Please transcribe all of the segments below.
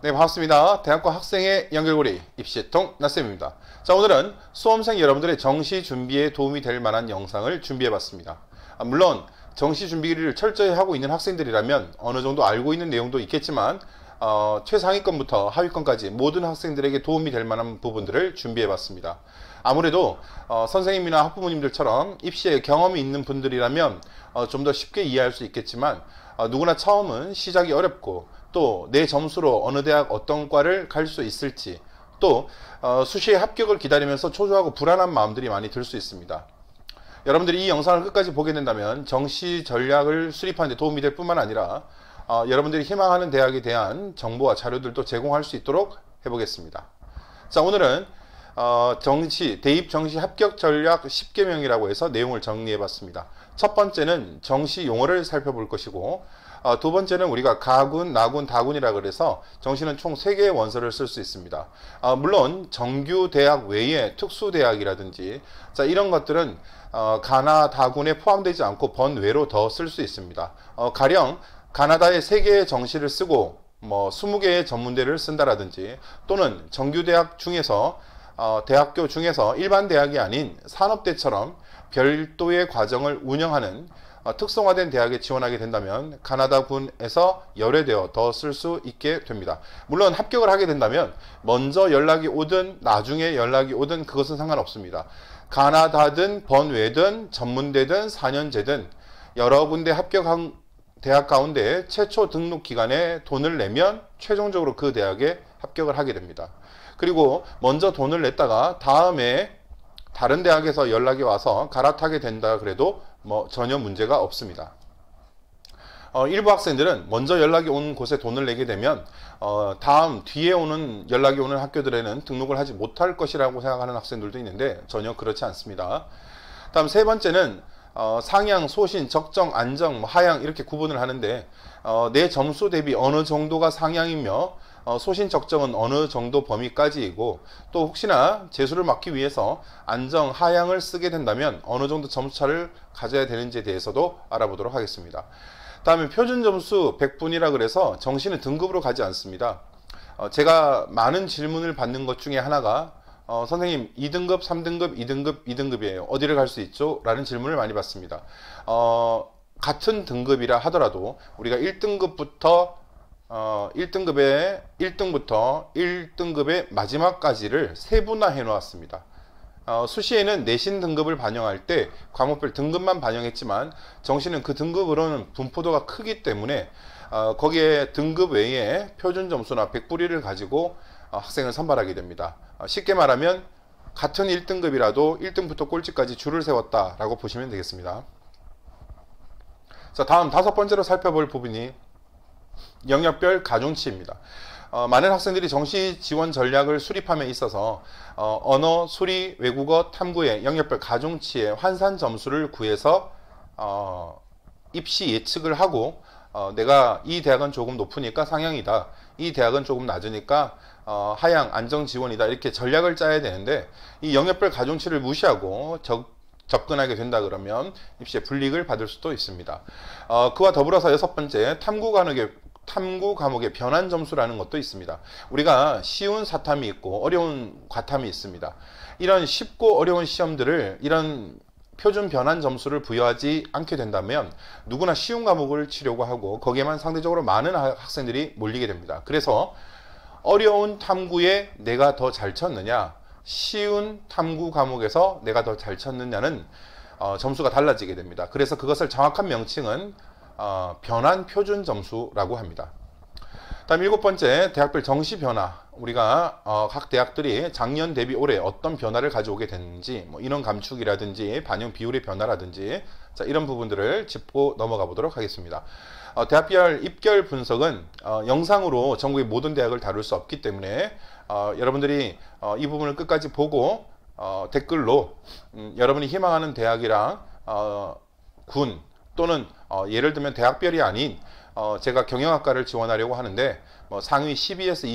네, 반갑습니다. 대학과 학생의 연결고리 입시통 나쌤입니다. 자, 오늘은 수험생 여러분들의 정시 준비에 도움이 될 만한 영상을 준비해 봤습니다. 물론 정시 준비를 철저히 하고 있는 학생들이라면 어느 정도 알고 있는 내용도 있겠지만 최상위권부터 하위권까지 모든 학생들에게 도움이 될 만한 부분들을 준비해 봤습니다. 아무래도 선생님이나 학부모님들처럼 입시에 경험이 있는 분들이라면 좀 더 쉽게 이해할 수 있겠지만 누구나 처음은 시작이 어렵고 또 내 점수로 어느 대학 어떤 과를 갈 수 있을지 또 수시에 합격을 기다리면서 초조하고 불안한 마음들이 많이 들 수 있습니다. 여러분들이 이 영상을 끝까지 보게 된다면 정시 전략을 수립하는 데 도움이 될 뿐만 아니라 여러분들이 희망하는 대학에 대한 정보와 자료들도 제공할 수 있도록 해보겠습니다. 자, 오늘은 대입 정시 합격 전략 10개명이라고 해서 내용을 정리해 봤습니다. 첫 번째는 정시 용어를 살펴볼 것이고 두 번째는 우리가 가군, 나군, 다군이라 그래서 정시는 총 3개의 원서를 쓸 수 있습니다. 물론 정규 대학 외에 특수 대학이라든지 이런 것들은 가나, 다군에 포함되지 않고 번외로 더 쓸 수 있습니다. 가령 가나다의 3개의 정시를 쓰고 20개의 전문대를 쓴다라든지 또는 정규대학 중에서 대학교 중에서 일반 대학이 아닌 산업대처럼 별도의 과정을 운영하는 특성화된 대학에 지원하게 된다면 가나다군에서 열애되어 더 쓸 수 있게 됩니다. 물론 합격을 하게 된다면 먼저 연락이 오든 나중에 연락이 오든 그것은 상관없습니다. 가나다든 번외든 전문대든 4년제든 여러 군데 합격한 대학 가운데 최초 등록 기간에 돈을 내면 최종적으로 그 대학에 합격을 하게 됩니다. 그리고 먼저 돈을 냈다가 다음에 다른 대학에서 연락이 와서 갈아타게 된다 그래도 전혀 문제가 없습니다. 일부 학생들은 먼저 연락이 온 곳에 돈을 내게 되면 뒤에 연락이 오는 학교들에는 등록을 하지 못할 것이라고 생각하는 학생들도 있는데 전혀 그렇지 않습니다. 다음 세 번째는 상향, 소신, 적정, 안정, 하향 이렇게 구분을 하는데 내 점수 대비 어느 정도가 상향이며 소신, 적정은 어느 정도 범위까지이고 또 혹시나 재수를 막기 위해서 안정, 하향을 쓰게 된다면 어느 정도 점수차를 가져야 되는지에 대해서도 알아보도록 하겠습니다. 다음에 표준 점수 100분이라 그래서 정시는 등급으로 가지 않습니다. 제가 많은 질문을 받는 것 중에 하나가 선생님 2등급, 3등급, 2등급, 2등급이에요. 어디를 갈 수 있죠? 라는 질문을 많이 받습니다. 같은 등급이라 하더라도 우리가 1등급부터 1등부터 1등급의 마지막까지를 세분화해 놓았습니다. 수시에는 내신 등급을 반영할 때 과목별 등급만 반영했지만 정시는 그 등급으로는 분포도가 크기 때문에 거기에 등급 외에 표준 점수나 100분위를 가지고 학생을 선발하게 됩니다. 쉽게 말하면 같은 1등급이라도 1등부터 꼴찌까지 줄을 세웠다라고 보시면 되겠습니다. 자, 다음 5번째로 살펴볼 부분이 영역별 가중치입니다. 많은 학생들이 정시 지원 전략을 수립함에 있어서 언어, 수리, 외국어, 탐구의 영역별 가중치의 환산 점수를 구해서 입시 예측을 하고 내가 이 대학은 조금 높으니까 상향이다, 이 대학은 조금 낮으니까 하향, 안정 지원이다 이렇게 전략을 짜야 되는데 이 영역별 가중치를 무시하고 접근하게 된다 그러면 입시에 불이익을 받을 수도 있습니다. 그와 더불어서 6번째 탐구 과목의 변환 점수라는 것도 있습니다. 우리가 쉬운 사탐이 있고 어려운 과탐이 있습니다. 이런 쉽고 어려운 시험들을 이런 표준 변환 점수를 부여하지 않게 된다면 누구나 쉬운 과목을 치려고 하고 거기에만 상대적으로 많은 학생들이 몰리게 됩니다. 그래서 어려운 탐구에 내가 더 잘 쳤느냐, 쉬운 탐구 과목에서 내가 더 잘 쳤느냐는 점수가 달라지게 됩니다. 그래서 그것을 정확한 명칭은 변환 표준 점수라고 합니다. 다음 7번째 대학별 정시 변화. 우리가 각 대학들이 작년 대비 올해 어떤 변화를 가져오게 됐는지 인원 감축이라든지 반영 비율의 변화라든지 이런 부분들을 짚고 넘어가 보도록 하겠습니다. 대학별 입결 분석은 영상으로 전국의 모든 대학을 다룰 수 없기 때문에 여러분들이 이 부분을 끝까지 보고 댓글로 여러분이 희망하는 대학이랑 군 또는 예를 들면 대학별이 아닌 제가 경영학과를 지원하려고 하는데 상위 12에서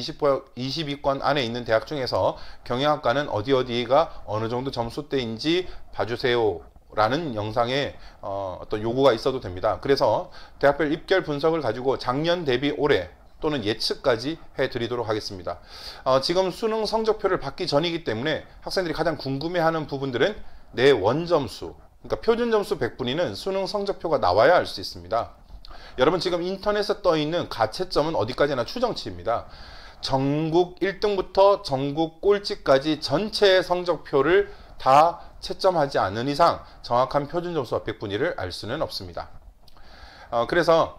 20위권 안에 있는 대학 중에서 경영학과는 어디가 어느 정도 점수대인지 봐주세요 라는 영상에 어떤 요구가 있어도 됩니다. 그래서 대학별 입결 분석을 가지고 작년 대비 올해 또는 예측까지 해드리도록 하겠습니다. 지금 수능 성적표를 받기 전이기 때문에 학생들이 가장 궁금해하는 부분들은 내 원점수, 그러니까 표준점수 100분위는 수능 성적표가 나와야 알 수 있습니다. 여러분 지금 인터넷에 떠 있는 가채점은 어디까지나 추정치입니다. 전국 1등부터 전국 꼴찌까지 전체 성적표를 다 채점하지 않는 이상 정확한 표준점수와 100분위를 알 수는 없습니다. 그래서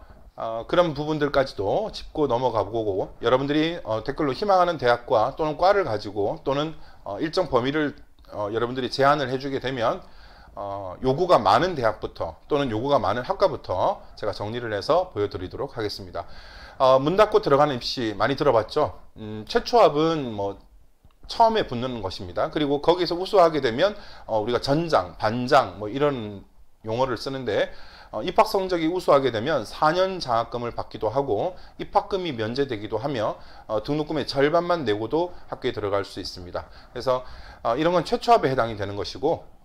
그런 부분들까지도 짚고 넘어가 보고 여러분들이 댓글로 희망하는 대학과 또는 과를 가지고 또는 일정 범위를 여러분들이 제안을 해주게 되면 요구가 많은 대학부터 또는 요구가 많은 학과부터 제가 정리를 해서 보여드리도록 하겠습니다. 문 닫고 들어가는 입시 많이 들어봤죠? 최초합은 뭐 처음에 붙는 것입니다. 그리고 거기서 우수하게 되면 우리가 전장, 반장 뭐 이런 용어를 쓰는데 입학 성적이 우수하게 되면 4년 장학금을 받기도 하고 입학금이 면제되기도 하며 등록금의 절반만 내고도 학교에 들어갈 수 있습니다. 그래서 이런 건 최초합에 해당이 되는 것이고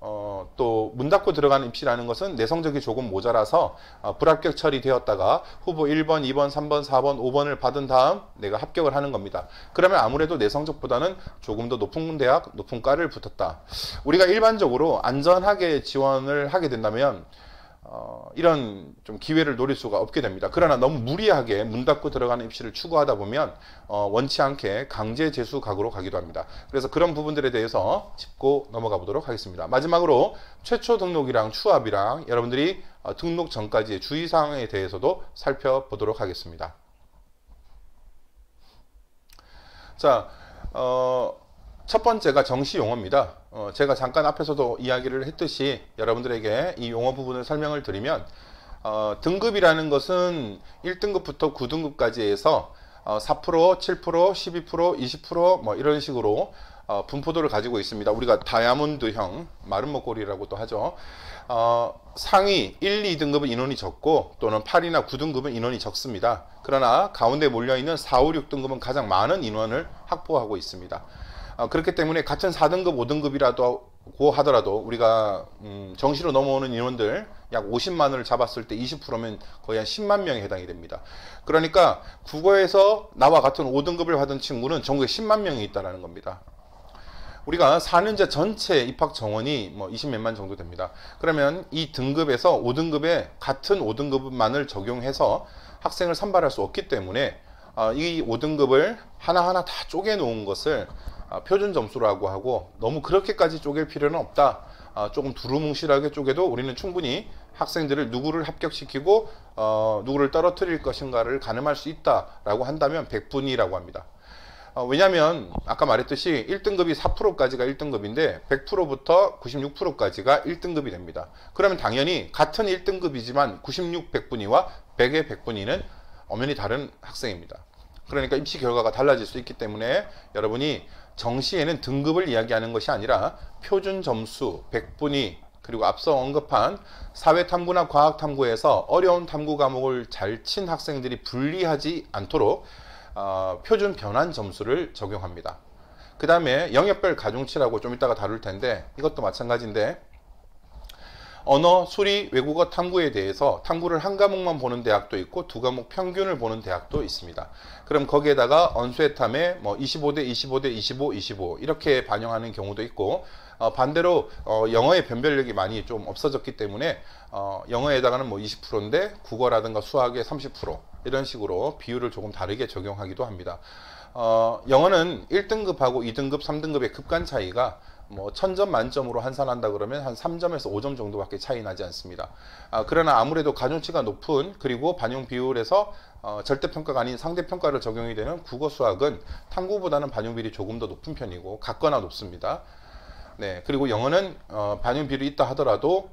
또 문 닫고 들어가는 입시라는 것은 내 성적이 조금 모자라서 불합격 처리되었다가 후보 1번, 2번, 3번, 4번, 5번을 받은 다음 내가 합격을 하는 겁니다. 그러면 아무래도 내 성적보다는 조금 더 높은 대학, 높은 과를 붙었다. 우리가 일반적으로 안전하게 지원을 하게 된다면 이런 좀 기회를 노릴 수가 없게 됩니다. 그러나 너무 무리하게 문 닫고 들어가는 입시를 추구하다 보면 원치 않게 강제 재수 각오로 가기도 합니다. 그래서 그런 부분들에 대해서 짚고 넘어가 보도록 하겠습니다. 마지막으로 최초 등록이랑 추합이랑 여러분들이 등록 전까지의 주의사항에 대해서도 살펴보도록 하겠습니다. 자, 첫 번째가 정시 용어입니다. 제가 잠깐 앞에서도 이야기를 했듯이 여러분들에게 이 용어 부분을 설명을 드리면 등급이라는 것은 1등급부터 9등급까지 해서 4%, 7%, 12%, 20%뭐 이런 식으로 분포도를 가지고 있습니다. 우리가 다이아몬드형, 마른 목걸이라고도 하죠. 상위 1, 2등급은 인원이 적고 또는 8이나 9등급은 인원이 적습니다. 그러나 가운데 몰려있는 4, 5, 6등급은 가장 많은 인원을 확보하고 있습니다. 그렇기 때문에 같은 4등급, 5등급이라도 하더라도 우리가 정시로 넘어오는 인원들 약 50만을 잡았을 때 20%면 거의 한 10만 명에 해당이 됩니다. 그러니까 국어에서 나와 같은 5등급을 받은 친구는 전국에 10만 명이 있다는 겁니다. 우리가 4년제 전체 입학 정원이 뭐 20몇만 정도 됩니다. 그러면 이 등급에서 5등급에 같은 5등급만을 적용해서 학생을 선발할 수 없기 때문에 이 5등급을 하나하나 다 쪼개 놓은 것을 표준 점수라고 하고 너무 그렇게까지 쪼갤 필요는 없다. 조금 두루뭉실하게 쪼개도 우리는 충분히 학생들을 누구를 합격시키고 누구를 떨어뜨릴 것인가를 가늠할 수 있다라고 한다면 100분위라고 합니다. 왜냐하면 아까 말했듯이 1등급이 4%까지가 1등급인데 100%부터 96%까지가 1등급이 됩니다. 그러면 당연히 같은 1등급이지만 96, 100분위와 100의 100분위는 엄연히 다른 학생입니다. 그러니까 입시 결과가 달라질 수 있기 때문에 여러분이 정시에는 등급을 이야기하는 것이 아니라 표준 점수, 100분위, 그리고 앞서 언급한 사회탐구나 과학탐구에서 어려운 탐구 과목을 잘 친 학생들이 불리하지 않도록 표준 변환 점수를 적용합니다. 그 다음에 영역별 가중치라고 좀 이따가 다룰 텐데 이것도 마찬가지인데 언어, 수리, 외국어 탐구에 대해서 탐구를 한 과목만 보는 대학도 있고 두 과목 평균을 보는 대학도 있습니다. 그럼 거기에다가 언수회탐에 뭐 25대 25대 25, 25 이렇게 반영하는 경우도 있고 반대로 영어의 변별력이 많이 좀 없어졌기 때문에 영어에다가는 뭐 20%인데 국어라든가 수학에 30% 이런 식으로 비율을 조금 다르게 적용하기도 합니다. 영어는 1등급하고 2등급, 3등급의 급간 차이가 뭐 1000점 만점으로 환산한다 그러면 한 3점에서 5점 정도밖에 차이 나지 않습니다. 그러나 아무래도 가중치가 높은 그리고 반영 비율에서 절대평가가 아닌 상대평가를 적용이 되는 국어 수학은 탐구보다는 반영 비율이 조금 더 높은 편이고 같거나 높습니다. 네, 그리고 영어는 반영 비율이 있다 하더라도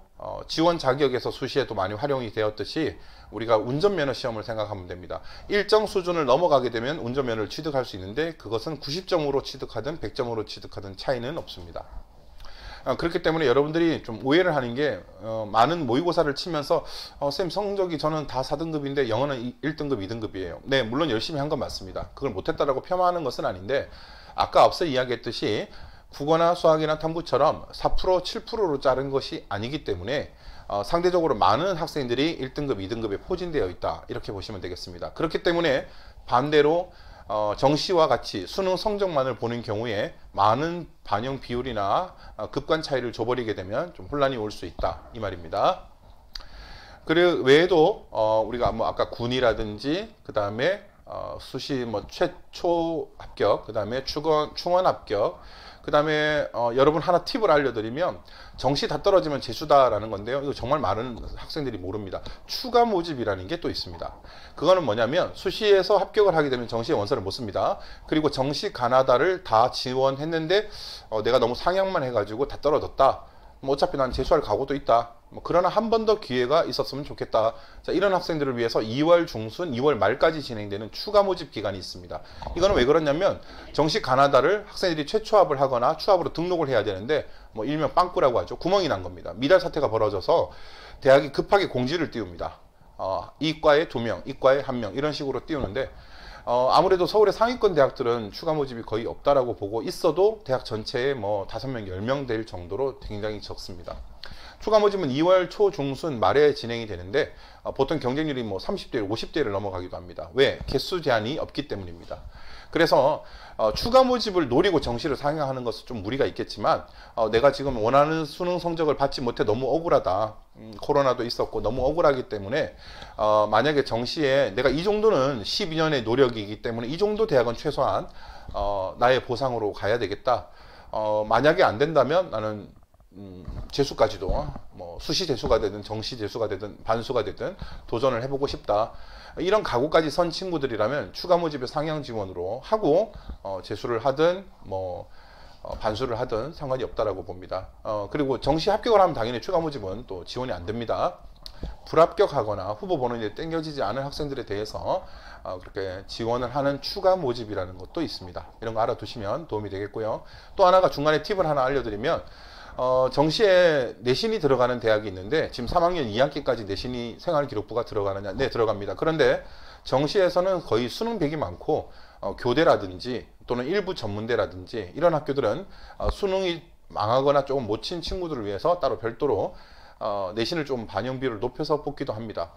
지원 자격에서 수시에도 많이 활용이 되었듯이 우리가 운전면허 시험을 생각하면 됩니다. 일정 수준을 넘어가게 되면 운전면허를 취득할 수 있는데 그것은 90점으로 취득하든 100점으로 취득하든 차이는 없습니다. 그렇기 때문에 여러분들이 좀 오해를 하는 게 많은 모의고사를 치면서 쌤 성적이 저는 다 4등급인데 영어는 1등급, 2등급이에요. 네, 물론 열심히 한 건 맞습니다. 그걸 못했다라고 폄하하는 것은 아닌데 아까 앞서 이야기했듯이 국어나 수학이나 탐구처럼 4%, 7%로 자른 것이 아니기 때문에 상대적으로 많은 학생들이 1등급, 2등급에 포진되어 있다 이렇게 보시면 되겠습니다. 그렇기 때문에 반대로 정시와 같이 수능 성적만을 보는 경우에 많은 반영 비율이나 급관 차이를 줘버리게 되면 좀 혼란이 올 수 있다 이 말입니다. 그리고 외에도 우리가 뭐 아까 군이라든지 그 다음에 수시 뭐 최초 합격, 그 다음에 충원 합격, 그 다음에 여러분 하나 팁을 알려드리면 정시 다 떨어지면 재수다라는 건데요. 이거 정말 많은 학생들이 모릅니다. 추가 모집이라는 게 또 있습니다. 그거는 뭐냐면 수시에서 합격을 하게 되면 정시에 원서를 못 씁니다. 그리고 정시 가나다를 다 지원했는데 내가 너무 상향만 해가지고 다 떨어졌다. 뭐 어차피 난 재수할 각오도 있다. 뭐 그러나 한 번 더 기회가 있었으면 좋겠다. 자, 이런 학생들을 위해서 2월 중순, 2월 말까지 진행되는 추가 모집 기간이 있습니다. 이거는 왜 그러냐면 정시 가나다를 학생들이 최초합을 하거나 추합으로 등록을 해야 되는데 뭐 일명 빵꾸라고 하죠. 구멍이 난 겁니다. 미달 사태가 벌어져서 대학이 급하게 공지를 띄웁니다. 이과에 2명, 이과에 1명 이런 식으로 띄우는데 아무래도 서울의 상위권 대학들은 추가 모집이 거의 없다라고 보고 있어도 대학 전체에 뭐 5명, 10명 될 정도로 굉장히 적습니다. 추가 모집은 2월 초 중순 말에 진행이 되는데 보통 경쟁률이 뭐 30대, 50대를 넘어가기도 합니다. 왜? 개수 제한이 없기 때문입니다. 그래서 추가 모집을 노리고 정시를 상향하는 것은 좀 무리가 있겠지만 내가 지금 원하는 수능 성적을 받지 못해 너무 억울하다. 코로나도 있었고 너무 억울하기 때문에 만약에 정시에 내가 이 정도는 12년의 노력이기 때문에 이 정도 대학은 최소한 나의 보상으로 가야 되겠다. 만약에 안 된다면 나는 재수까지도 뭐 수시 재수가 되든 정시 재수가 되든 반수가 되든 도전을 해보고 싶다. 이런 각오까지 선 친구들이라면 추가 모집의 상향 지원으로 하고 재수를 하든 뭐 반수를 하든 상관이 없다라고 봅니다. 그리고 정시 합격을 하면 당연히 추가 모집은 또 지원이 안 됩니다. 불합격하거나 후보 번호에 땡겨지지 않은 학생들에 대해서 그렇게 지원을 하는 추가 모집이라는 것도 있습니다. 이런 거 알아두시면 도움이 되겠고요. 또 하나가 중간에 팁을 하나 알려드리면 정시에 내신이 들어가는 대학이 있는데 지금 3학년 2학기까지 내신이 생활기록부가 들어가느냐? 네, 들어갑니다. 그런데 정시에서는 거의 수능백이 많고 교대라든지 또는 일부 전문대라든지 이런 학교들은 수능이 망하거나 조금 못 친 친구들을 위해서 따로 별도로 내신을 좀 반영 비율을 높여서 뽑기도 합니다.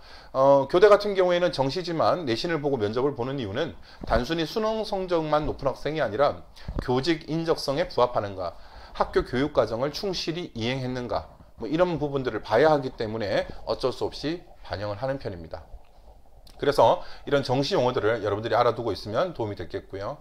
교대 같은 경우에는 정시지만 내신을 보고 면접을 보는 이유는 단순히 수능 성적만 높은 학생이 아니라 교직 인적성에 부합하는가, 학교 교육 과정을 충실히 이행했는가, 뭐 이런 부분들을 봐야 하기 때문에 어쩔 수 없이 반영을 하는 편입니다. 그래서 이런 정시 용어들을 여러분들이 알아두고 있으면 도움이 되겠고요.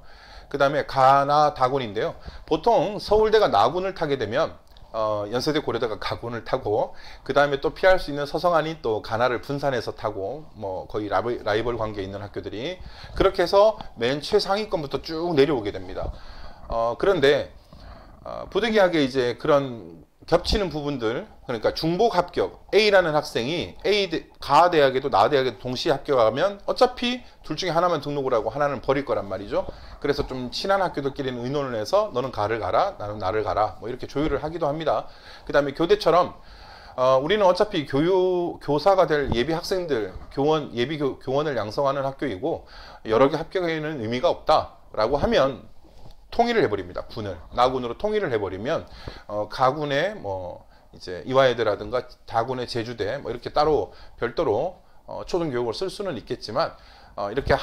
그 다음에 가나 다군인데요. 보통 서울대가 나군을 타게 되면 연세대 고려대가 가군을 타고 그 다음에 또 피할 수 있는 서성안이 또 가나를 분산해서 타고 뭐 거의 라이벌 관계에 있는 학교들이 그렇게 해서 맨 최상위권부터 쭉 내려오게 됩니다. 그런데 부득이하게 이제 그런 겹치는 부분들, 그러니까 중복 합격 A라는 학생이 가 대학에도 나 대학에도 동시에 합격하면 어차피 둘 중에 하나만 등록을 하고 하나는 버릴 거란 말이죠. 그래서 좀 친한 학교들끼리는 의논을 해서 너는 가를 가라, 나는 나를 가라, 뭐 이렇게 조율을 하기도 합니다. 그 다음에 교대처럼 우리는 어차피 교사가 될 예비 학생들, 예비 교원을 양성하는 학교이고 여러 개 합격에는 의미가 없다라고 하면 통일을 해버립니다. 나군으로 통일을 해버리면 가군의 뭐 이제 이화여대라든가 다군의 제주대 뭐 이렇게 따로 별도로 초등교육을 쓸 수는 있겠지만 이렇게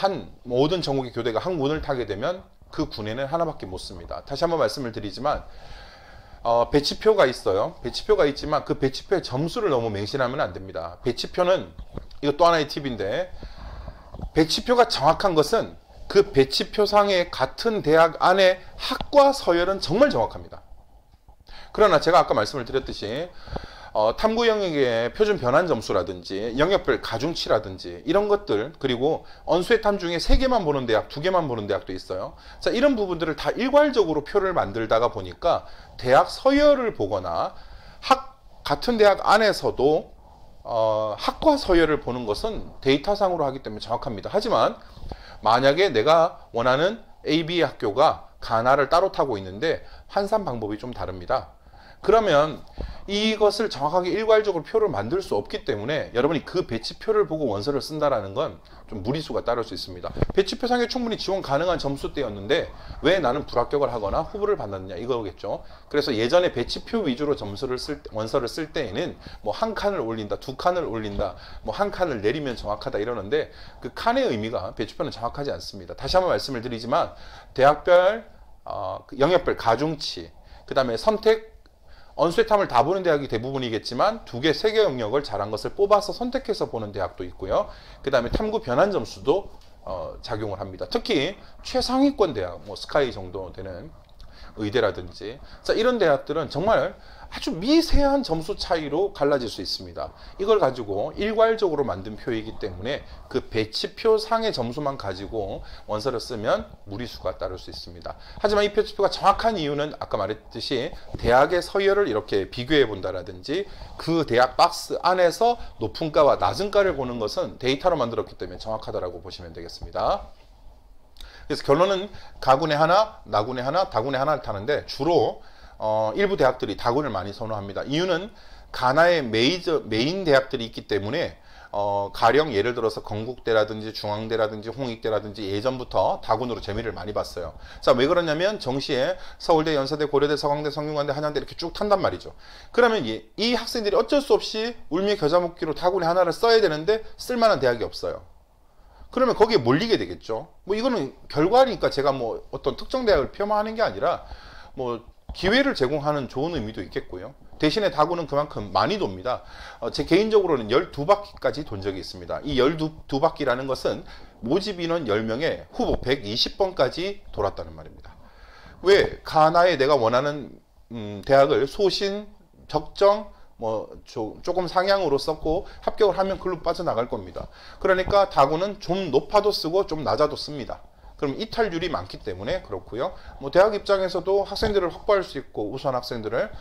모든 전국의 교대가 한 군을 타게 되면 그 군에는 하나밖에 못 씁니다. 다시 한번 말씀을 드리지만 배치표가 있어요. 배치표가 있지만 그 배치표의 점수를 너무 맹신하면 안 됩니다. 배치표는 이거 또 하나의 팁인데 배치표가 정확한 것은 그 배치표상의 같은 대학 안에 학과 서열은 정말 정확합니다. 그러나 제가 아까 말씀을 드렸듯이 탐구 영역의 표준 변환 점수라든지 영역별 가중치라든지 이런 것들, 그리고 언수의 탐 중에 3개만 보는 대학, 2개만 보는 대학도 있어요. 자, 이런 부분들을 다 일괄적으로 표를 만들다가 보니까 대학 서열을 보거나 같은 대학 안에서도 학과 서열을 보는 것은 데이터상으로 하기 때문에 정확합니다. 하지만 만약에 내가 원하는 AB 학교가 가나를 따로 타고 있는데 환산 방법이 좀 다릅니다. 그러면 이것을 정확하게 일괄적으로 표를 만들 수 없기 때문에 여러분이 그 배치표를 보고 원서를 쓴다라는 건 좀 무리수가 따를 수 있습니다. 배치표상에 충분히 지원 가능한 점수대였는데 왜 나는 불합격을 하거나 후보를 받았느냐 이거겠죠. 그래서 예전에 배치표 위주로 원서를 쓸 때에는 뭐 한 칸을 올린다, 두 칸을 올린다, 뭐 한 칸을 내리면 정확하다 이러는데 그 칸의 의미가 배치표는 정확하지 않습니다. 다시 한번 말씀을 드리지만 대학별, 영역별 가중치, 그 다음에 선택 언수의탐을 다 보는 대학이 대부분이겠지만 2개, 3개 영역을 잘한 것을 뽑아서 선택해서 보는 대학도 있고요. 그 다음에 탐구 변환 점수도 작용을 합니다. 특히 최상위권 대학, 뭐 스카이 정도 되는 의대라든지 자, 이런 대학들은 정말 아주 미세한 점수 차이로 갈라질 수 있습니다. 이걸 가지고 일괄적으로 만든 표이기 때문에 그 배치표 상의 점수만 가지고 원서를 쓰면 무리수가 따를 수 있습니다. 하지만 이 배치표가 정확한 이유는 아까 말했듯이 대학의 서열을 이렇게 비교해 본다라든지 그 대학 박스 안에서 높은 과와 낮은 과를 보는 것은 데이터로 만들었기 때문에 정확하다고 보시면 되겠습니다. 그래서 결론은 가군에 하나, 나군에 하나, 다군에 하나를 타는데 주로 일부 대학들이 다군을 많이 선호합니다. 이유는 가나의 메인 대학들이 있기 때문에 가령 예를 들어서 건국대라든지 중앙대라든지 홍익대라든지 예전부터 다군으로 재미를 많이 봤어요. 자, 왜 그러냐면 정시에 서울대, 연세대, 고려대, 서강대, 성균관대, 한양대 이렇게 쭉 탄단 말이죠. 그러면 이 학생들이 어쩔 수 없이 울미에 겨자먹기로 다군에 하나를 써야 되는데 쓸만한 대학이 없어요. 그러면 거기에 몰리게 되겠죠. 뭐 이거는 결과니까 제가 뭐 어떤 특정 대학을 폄하하는 게 아니라 뭐 기회를 제공하는 좋은 의미도 있겠고요. 대신에 다군은 그만큼 많이 돕니다. 제 개인적으로는 12바퀴까지 돈 적이 있습니다. 이 12바퀴라는 것은 모집 인원 10명에 후보 120번까지 돌았다는 말입니다. 왜? 가나에 내가 원하는 대학을 소신, 적정, 뭐 조금 상향으로 썼고 합격을 하면 글로 빠져나갈 겁니다. 그러니까 다군은 좀 높아도 쓰고 좀 낮아도 씁니다. 그럼 이탈률이 많기 때문에 그렇고요. 뭐 대학 입장에서도 학생들을 확보할 수 있고 우수한 학생들을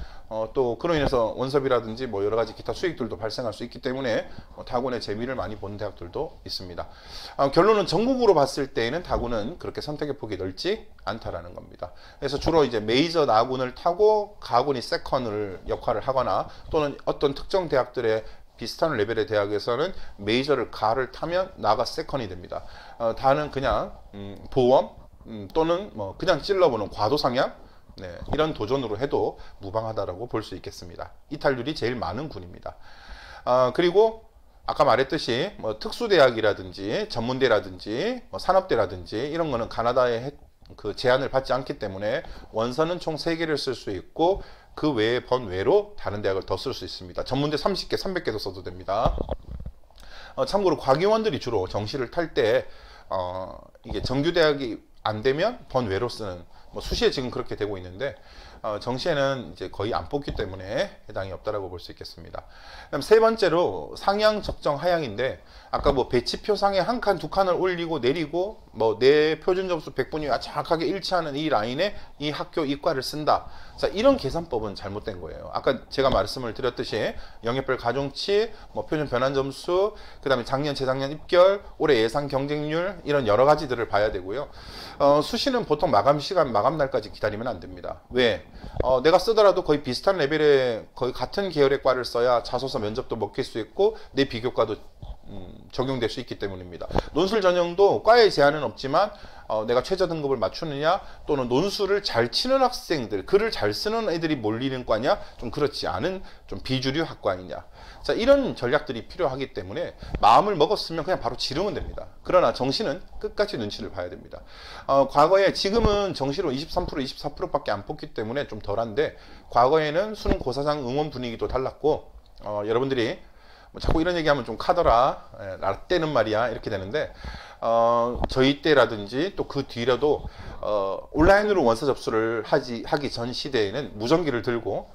또 그로 인해서 원섭이라든지 뭐 여러 가지 기타 수익들도 발생할 수 있기 때문에 다군의 재미를 많이 보는 대학들도 있습니다. 결론은 전국으로 봤을 때에는 다군은 그렇게 선택의 폭이 넓지 않다라는 겁니다. 그래서 주로 이제 메이저 나군을 타고 가군이 세컨을 역할을 하거나 또는 어떤 특정 대학들의 비슷한 레벨의 대학에서는 메이저를 가를 타면 나가 세컨이 됩니다. 다는 그냥 보험 또는 뭐 그냥 찔러보는 과도 상향 이런 도전으로 해도 무방하다라고 볼 수 있겠습니다. 이탈률이 제일 많은 군입니다. 그리고 아까 말했듯이 뭐 특수대학이라든지 전문대라든지 뭐 산업대라든지 이런 거는 가나다의 그 제한을 받지 않기 때문에 원서는 총 3개를 쓸 수 있고 그 외에 번외로 다른 대학을 더 쓸 수 있습니다. 전문대 30개, 300개도 써도 됩니다. 참고로 과기원들이 주로 정시를 탈 때 이게 정규대학이 안 되면 번외로 쓰는 뭐 수시에 지금 그렇게 되고 있는데 정시에는 이제 거의 안 뽑기 때문에 해당이 없다라고 볼 수 있겠습니다. 그다음 세 번째로 상향, 적정, 하향인데 아까 뭐 배치표상에 한 칸, 두 칸을 올리고 내리고 뭐 내 표준 점수 100분이 정확하게 일치하는 이 라인에 이 학교 이과를 쓴다. 자, 이런 계산법은 잘못된 거예요. 아까 제가 말씀을 드렸듯이 영역별 가중치, 뭐 표준 변환 점수, 그 다음에 작년, 재작년 입결, 올해 예상 경쟁률 이런 여러 가지들을 봐야 되고요. 수시는 보통 마감 시간, 마감 날까지 기다리면 안 됩니다. 왜? 내가 쓰더라도 거의 비슷한 레벨의 거의 같은 계열의 과를 써야 자소서 면접도 먹힐 수 있고 내 비교과도 적용될 수 있기 때문입니다. 논술 전형도 과에 제한은 없지만 내가 최저 등급을 맞추느냐 또는 논술을 잘 치는 학생들, 글을 잘 쓰는 애들이 몰리는 과냐 좀 그렇지 않은 좀 비주류 학과이냐, 자, 이런 전략들이 필요하기 때문에 마음을 먹었으면 그냥 바로 지르면 됩니다. 그러나 정시는 끝까지 눈치를 봐야 됩니다. 과거에 지금은 정시로 23%, 24%밖에 안 뽑기 때문에 좀 덜한데 과거에는 수능 고사장 응원 분위기도 달랐고 여러분들이 자꾸 이런 얘기하면 좀 카더라, 라떼는 말이야 이렇게 되는데 저희 때라든지 또 그 뒤라도 온라인으로 원서 접수를 하기 전 시대에는 무전기를 들고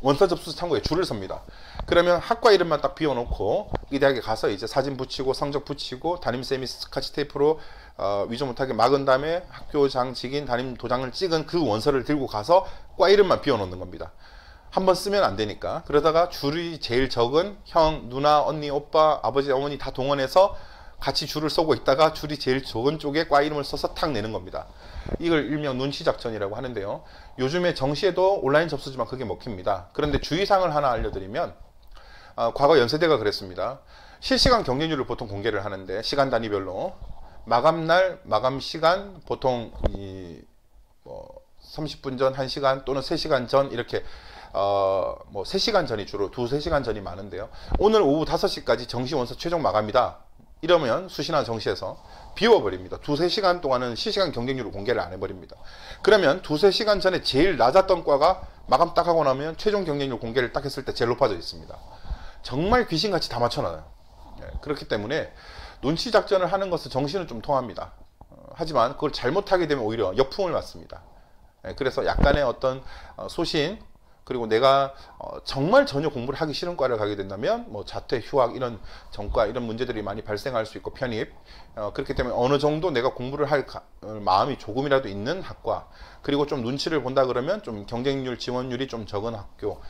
원서 접수 창구에 줄을 섭니다. 그러면 학과 이름만 딱 비워놓고 이 대학에 가서 이제 사진 붙이고 성적 붙이고 담임쌤이 스카치 테이프로 위조 못하게 막은 다음에 학교장, 직인, 담임 도장을 찍은 그 원서를 들고 가서 과 이름만 비워놓는 겁니다. 한번 쓰면 안 되니까. 그러다가 줄이 제일 적은 형, 누나, 언니, 오빠, 아버지, 어머니 다 동원해서 같이 줄을 서고 있다가 줄이 제일 적은 쪽에 과 이름을 써서 탁 내는 겁니다. 이걸 일명 눈치 작전이라고 하는데요. 요즘에 정시에도 온라인 접수지만 그게 먹힙니다. 그런데 주의사항을 하나 알려드리면 과거 연세대가 그랬습니다. 실시간 경쟁률을 보통 공개를 하는데 시간 단위별로 마감날, 마감 시간 보통 뭐 30분 전, 1시간 또는 3시간 전 이렇게 뭐 3시간 전이 주로 2-3시간 전이 많은데요. 오늘 오후 5시까지 정시 원서 최종 마감이다. 이러면 수시나 정시에서 비워버립니다. 2-3시간 동안은 실시간 경쟁률을 공개를 안 해버립니다. 그러면 2-3시간 전에 제일 낮았던 과가 마감 딱 하고 나면 최종 경쟁률 공개를 딱 했을 때 제일 높아져 있습니다. 정말 귀신같이 다 맞춰놔요. 그렇기 때문에 눈치 작전을 하는 것은 정시는 좀 통합니다. 하지만 그걸 잘못하게 되면 오히려 역풍을 맞습니다. 그래서 약간의 어떤 소신, 그리고 내가 정말 전혀 공부를 하기 싫은 과를 가게 된다면 뭐 자퇴, 휴학 이런 전과 이런 문제들이 많이 발생할 수 있고 편입, 그렇기 때문에 어느 정도 내가 공부를 할 마음이 조금이라도 있는 학과, 그리고 좀 눈치를 본다 그러면 좀 경쟁률 지원율이 좀 적은 학교,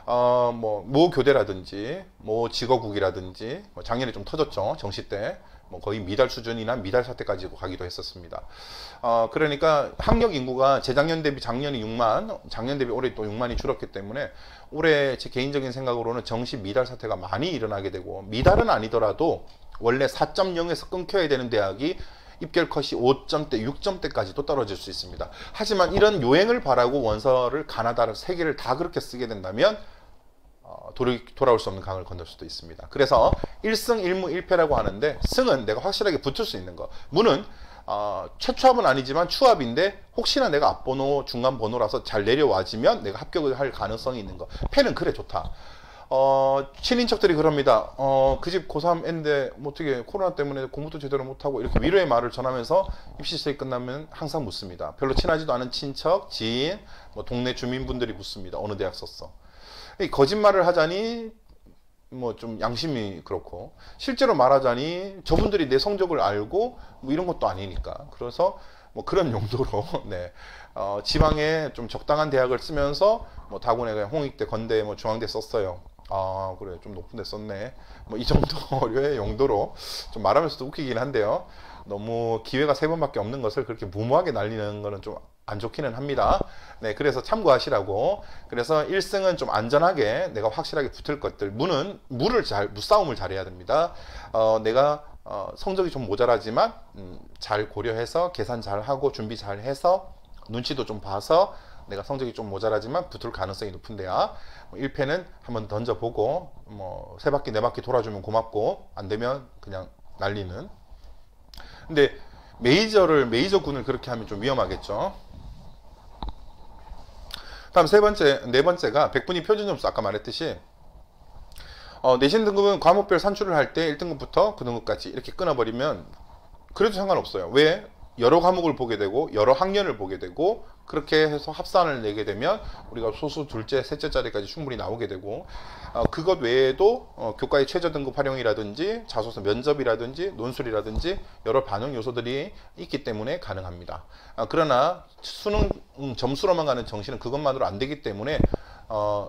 뭐 모교대라든지 모 직어국이라든지 뭐 작년에 좀 터졌죠. 정시 때 뭐 거의 미달 수준이나 미달 사태까지 가기도 했었습니다. 그러니까 학력 인구가 재작년 대비 작년이 6만, 작년 대비 올해 또 6만이 줄었기 때문에 올해 제 개인적인 생각으로는 정시 미달 사태가 많이 일어나게 되고, 미달은 아니더라도 원래 4.0에서 끊겨야 되는 대학이 입결 컷이 5점대, 6점대까지도 떨어질 수 있습니다. 하지만 이런 요행을 바라고 원서를 가나다를 3개를 다 그렇게 쓰게 된다면 돌아올 수 없는 강을 건널 수도 있습니다. 그래서 1승 1무 1패라고 하는데, 승은 내가 확실하게 붙을 수 있는 거, 무는 최초합은 아니지만 추합인데 혹시나 내가 앞번호, 중간 번호라서 잘 내려와지면 내가 합격을 할 가능성이 있는 거. 패는 그래 좋다. 친인척들이 그럽니다. 그 집 고3 애인데 뭐 어떻게 코로나 때문에 공부도 제대로 못하고, 이렇게 위로의 말을 전하면서 입시 시즌이 끝나면 항상 묻습니다. 별로 친하지도 않은 친척, 지인, 뭐 동네 주민분들이 묻습니다. 어느 대학 썼어? 거짓말을 하자니 뭐 좀 양심이 그렇고, 실제로 말하자니 저분들이 내 성적을 알고 뭐 이런 것도 아니니까. 그래서 뭐 그런 용도로 네, 지방에 좀 적당한 대학을 쓰면서 뭐 다군에 그냥 홍익대, 건대, 뭐 중앙대 썼어요. 아 그래 좀 높은 데 썼네, 뭐 이 정도의 용도로 좀 말하면서도 웃기긴 한데요. 너무 기회가 3번밖에 없는 것을 그렇게 무모하게 날리는 거는 좀 안 좋기는 합니다. 네, 그래서 참고하시라고. 그래서 1승은 좀 안전하게 내가 확실하게 붙을 것들, 무싸움을 잘해야 됩니다. 내가 성적이 좀 모자라지만 잘 고려해서 계산 잘 하고 준비 잘 해서 눈치도 좀 봐서 내가 성적이 좀 모자라지만 붙을 가능성이 높은 대학, 1패는 한번 던져보고 뭐 3바퀴 4바퀴 돌아주면 고맙고, 안 되면 그냥 날리는. 근데 메이저군을 그렇게 하면 좀 위험하겠죠. 다음 네 번째가 백분위 표준점수. 아까 말했듯이 내신 등급은 과목별 산출을 할 때 1등급부터 9등급까지 이렇게 끊어버리면 그래도 상관없어요. 왜? 여러 과목을 보게 되고 여러 학년을 보게 되고, 그렇게 해서 합산을 내게 되면 우리가 소수, 둘째, 셋째 자리까지 충분히 나오게 되고, 그것 외에도 교과의 최저 등급 활용이라든지 자소서 면접이라든지 논술이라든지 여러 반영 요소들이 있기 때문에 가능합니다. 그러나 수능 점수로만 가는 정시는 그것만으로 안 되기 때문에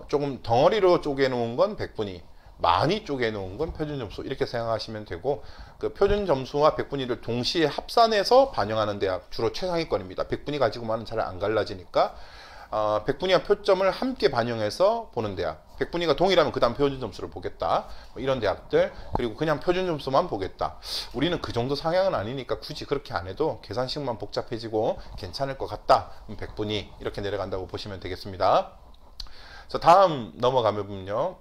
조금 덩어리로 쪼개놓은 건 백분위, 많이 쪼개놓은 건 표준점수, 이렇게 생각하시면 되고, 그 표준점수와 백분위를 동시에 합산해서 반영하는 대학 주로 최상위권입니다. 백분위 가지고만은 잘 안 갈라지니까 백분위와 표점을 함께 반영해서 보는 대학, 백분위가 동일하면 그 다음 표준점수를 보겠다, 뭐 이런 대학들. 그리고 그냥 표준점수만 보겠다, 우리는 그 정도 상향은 아니니까 굳이 그렇게 안 해도 계산식만 복잡해지고 괜찮을 것 같다, 백분위 이렇게 내려간다고 보시면 되겠습니다. 자, 다음 넘어가면요,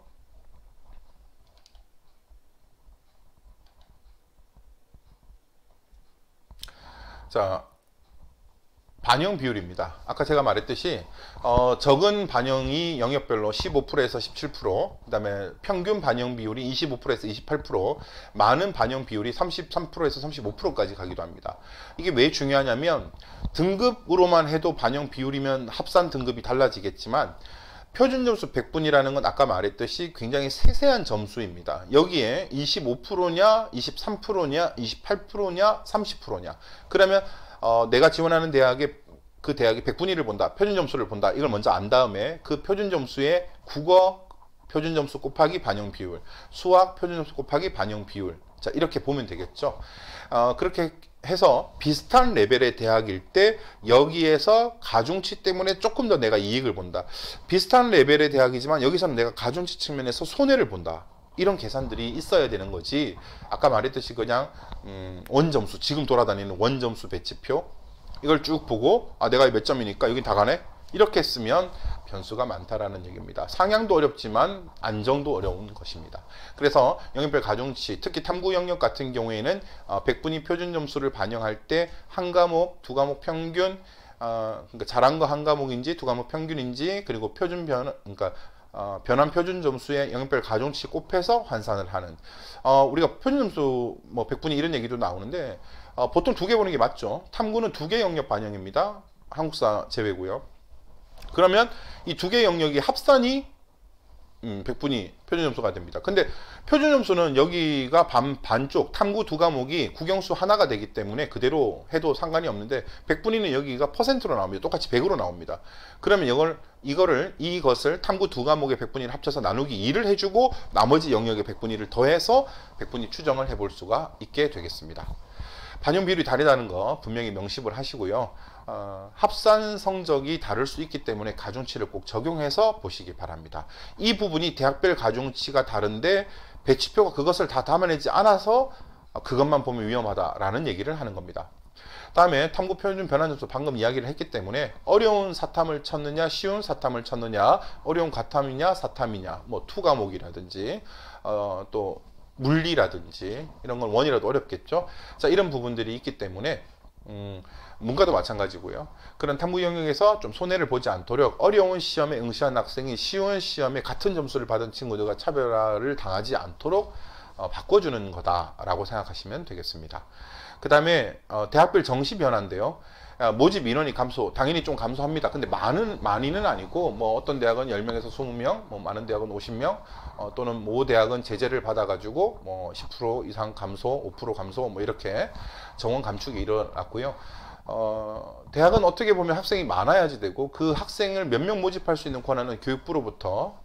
자, 반영 비율입니다. 아까 제가 말했듯이 적은 반영이 영역별로 15%에서 17%, 그 다음에 평균 반영 비율이 25%에서 28%, 많은 반영 비율이 33%에서 35%까지 가기도 합니다. 이게 왜 중요하냐면, 등급으로만 해도 반영 비율이면 합산 등급이 달라지겠지만, 표준점수 100분이라는 건 아까 말했듯이 굉장히 세세한 점수입니다. 여기에 25%냐, 23%냐, 28%냐, 30%냐. 그러면 내가 지원하는 대학의 그 대학이 100분위를 본다, 표준점수를 본다, 이걸 먼저 안 다음에 그 표준점수에 국어 표준점수 곱하기 반영 비율, 수학 표준점수 곱하기 반영 비율, 자 이렇게 보면 되겠죠. 그렇게 해서 비슷한 레벨의 대학일 때 여기에서 가중치 때문에 조금 더 내가 이익을 본다, 비슷한 레벨의 대학이지만 여기서는 내가 가중치 측면에서 손해를 본다, 이런 계산들이 있어야 되는 거지. 아까 말했듯이 그냥 원점수, 지금 돌아다니는 원점수 배치표 이걸 쭉 보고 내가 몇 점이니까 여기 다 가네? 이렇게 쓰면 변수가 많다라는 얘기입니다. 상향도 어렵지만 안정도 어려운 것입니다. 그래서 영역별 가중치, 특히 탐구 영역 같은 경우에는 백분위 표준 점수를 반영할 때 한 과목, 두 과목 평균, 그러니까 잘한 거 한 과목인지 두 과목 평균인지, 그리고 표준 그러니까 변환 표준 점수에 영역별 가중치 곱해서 환산을 하는, 우리가 표준 점수 뭐 100분위 이런 얘기도 나오는데 보통 두 개 보는 게 맞죠. 탐구는 두 개 영역 반영입니다. 한국사 제외고요. 그러면 이 두 개 영역이 합산이 100분위 표준 점수가 됩니다. 근데 표준 점수는 여기가 반쪽 탐구 두 과목이 국영수 하나가 되기 때문에 그대로 해도 상관이 없는데, 100분위는 여기가 퍼센트로 나옵니다. 똑같이 100으로 나옵니다. 그러면 이것을 탐구 두 과목의 100분위를 합쳐서 나누기 2를 해주고 나머지 영역의 100분위를 더해서 100분위 추정을 해볼 수가 있게 되겠습니다. 반영 비율이 다르다는 거 분명히 명심을 하시고요. 합산 성적이 다를 수 있기 때문에 가중치를 꼭 적용해서 보시기 바랍니다. 이 부분이 대학별 가중치가 다른데 배치표가 그것을 다 담아내지 않아서 그것만 보면 위험하다라는 얘기를 하는 겁니다. 다음에 탐구 표준 변환 점수 방금 이야기를 했기 때문에 어려운 사탐을 쳤느냐 쉬운 사탐을 쳤느냐, 어려운 가탐이냐 사탐이냐, 뭐 투 과목이라든지 또 물리라든지 이런 건 원이라도 어렵겠죠. 자, 이런 부분들이 있기 때문에 문과도 마찬가지고요. 그런 탐구 영역에서 좀 손해를 보지 않도록 어려운 시험에 응시한 학생이 쉬운 시험에 같은 점수를 받은 친구들과 차별화를 당하지 않도록 바꿔주는 거다라고 생각하시면 되겠습니다. 그 다음에 대학별 정시 변화인데요. 모집 인원이 감소, 당연히 좀 감소합니다. 근데 많이는 아니고, 뭐 어떤 대학은 10명에서 20명, 뭐 많은 대학은 50명, 또는 모 대학은 제재를 받아가지고 뭐 10% 이상 감소, 5% 감소, 뭐 이렇게 정원 감축이 일어났고요. 대학은 어떻게 보면 학생이 많아야지 되고, 그 학생을 몇 명 모집할 수 있는 권한은 교육부로부터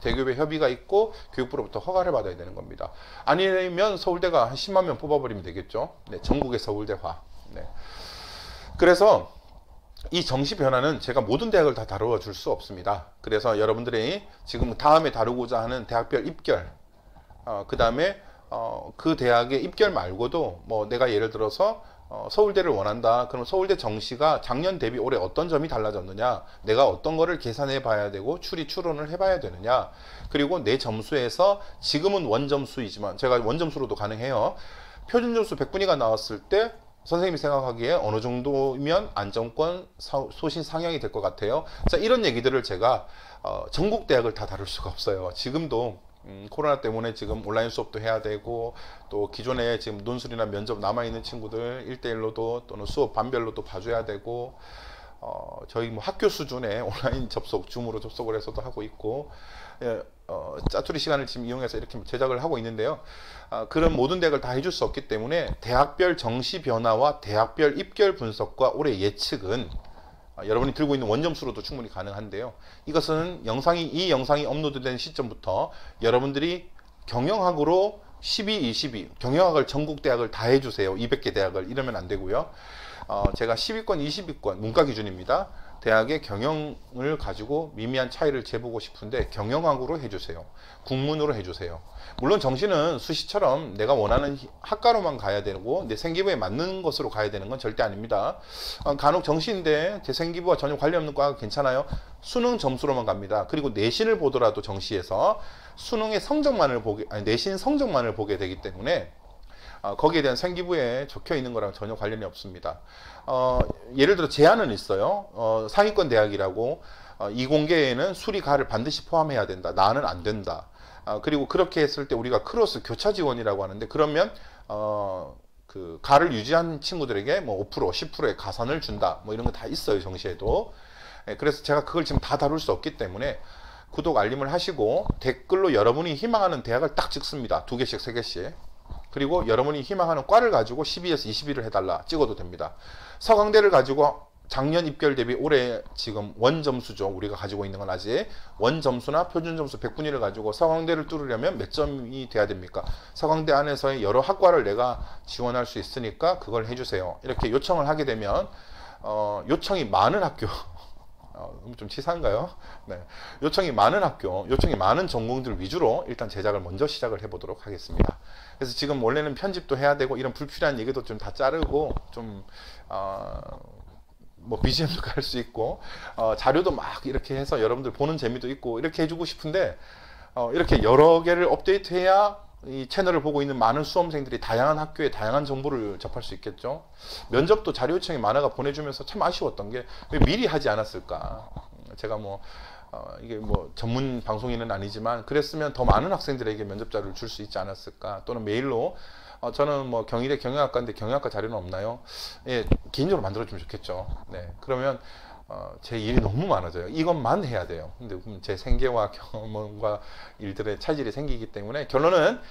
대교배 협의가 있고 교육부로부터 허가를 받아야 되는 겁니다. 아니면 서울대가 한 10만 명 뽑아버리면 되겠죠. 전국의 서울대화. 그래서 이 정시 변화는 제가 모든 대학을 다 다루어 줄 수 없습니다. 그래서 여러분들이 지금 다음에 다루고자 하는 대학별 입결, 그 다음에 그 대학의 입결 말고도 뭐 내가 예를 들어서 서울대를 원한다. 그럼 서울대 정시가 작년 대비 올해 어떤 점이 달라졌느냐, 내가 어떤 거를 계산해 봐야 되고 추론을 해 봐야 되느냐, 그리고 내 점수에서 지금은 원점수이지만 제가 원점수로도 가능해요. 표준 점수 100분위가 나왔을 때 선생님이 생각하기에 어느 정도면 안정권 소신 상향이 될 것 같아요. 자, 이런 얘기들을 제가 전국 대학을 다 다룰 수가 없어요. 지금도 코로나 때문에 지금 온라인 수업도 해야 되고, 또 기존에 지금 논술이나 면접 남아있는 친구들 1대1로도 또는 수업 반별로도 봐줘야 되고, 저희 뭐 학교 수준의 온라인 접속, 줌으로 접속을 해서도 하고 있고, 짜투리 시간을 지금 이용해서 이렇게 제작을 하고 있는데요. 그런 모든 대학을 다 해줄 수 없기 때문에 대학별 정시 변화와 대학별 입결 분석과 올해 예측은 여러분이 들고 있는 원점수로도 충분히 가능한데요. 이것은 이 영상이 업로드된 시점부터 여러분들이 경영학으로 12, 22, 경영학을 전국 대학을 다 해주세요. 200개 대학을 이러면 안 되고요. 제가 10위권, 20위권 문과 기준입니다. 대학의 경영을 가지고 미미한 차이를 재보고 싶은데 경영학으로 해주세요. 국문으로 해주세요. 물론 정시는 수시처럼 내가 원하는 학과로만 가야 되고 내 생기부에 맞는 것으로 가야 되는 건 절대 아닙니다. 간혹 정시인데 제 생기부와 전혀 관련 없는 과가 괜찮아요. 수능 점수로만 갑니다. 그리고 내신을 보더라도 정시에서 수능의 성적만을 내신 성적만을 보게 되기 때문에 거기에 대한 생기부에 적혀 있는 거랑 전혀 관련이 없습니다. 예를 들어 제한은 있어요. 상위권 대학이라고 이공계에는 수리가를 반드시 포함해야 된다. 나는 안 된다. 그리고 그렇게 했을 때 우리가 크로스 교차 지원이라고 하는데, 그러면 그 가를 유지한 친구들에게 뭐 5%, 10%의 가산을 준다. 뭐 이런 거 다 있어요, 정시에도. 그래서 제가 그걸 지금 다 다룰 수 없기 때문에 구독 알림을 하시고 댓글로 여러분이 희망하는 대학을 딱 찍습니다. 2개씩, 3개씩. 그리고 여러분이 희망하는 과를 가지고 12에서 21을 해달라 찍어도 됩니다. 서강대를 가지고 작년 입결 대비 올해 지금 원점수죠. 우리가 가지고 있는 건 아직 원점수나 표준점수 100분위를 가지고 서강대를 뚫으려면 몇 점이 돼야 됩니까? 서강대 안에서의 여러 학과를 내가 지원할 수 있으니까 그걸 해주세요. 이렇게 요청을 하게 되면 요청이 많은 학교 좀 치사한가요? 네. 요청이 많은 학교, 요청이 많은 전공들 위주로 일단 제작을 먼저 시작을 해보도록 하겠습니다. 그래서 지금 원래는 편집도 해야 되고 이런 불필요한 얘기도 좀 다 자르고 좀 뭐 BGM도 갈 수 있고 자료도 막 이렇게 해서 여러분들 보는 재미도 있고 이렇게 해주고 싶은데 이렇게 여러 개를 업데이트해야 이 채널을 보고 있는 많은 수험생들이 다양한 학교에 다양한 정보를 접할 수 있겠죠. 면접도 자료 요청이 많아가 보내주면서 참 아쉬웠던 게 왜 미리 하지 않았을까. 제가 뭐 이게 뭐 전문 방송인은 아니지만 그랬으면 더 많은 학생들에게 면접 자료를 줄 수 있지 않았을까. 또는 메일로 저는 뭐 경희대 경영학과인데 경영학과 자료는 없나요? 예, 개인적으로 만들어주면 좋겠죠. 네, 그러면 제 일이 너무 많아져요. 이것만 해야 돼요. 근데 제 생계와 경험과 일들의 차질이 생기기 때문에 결론은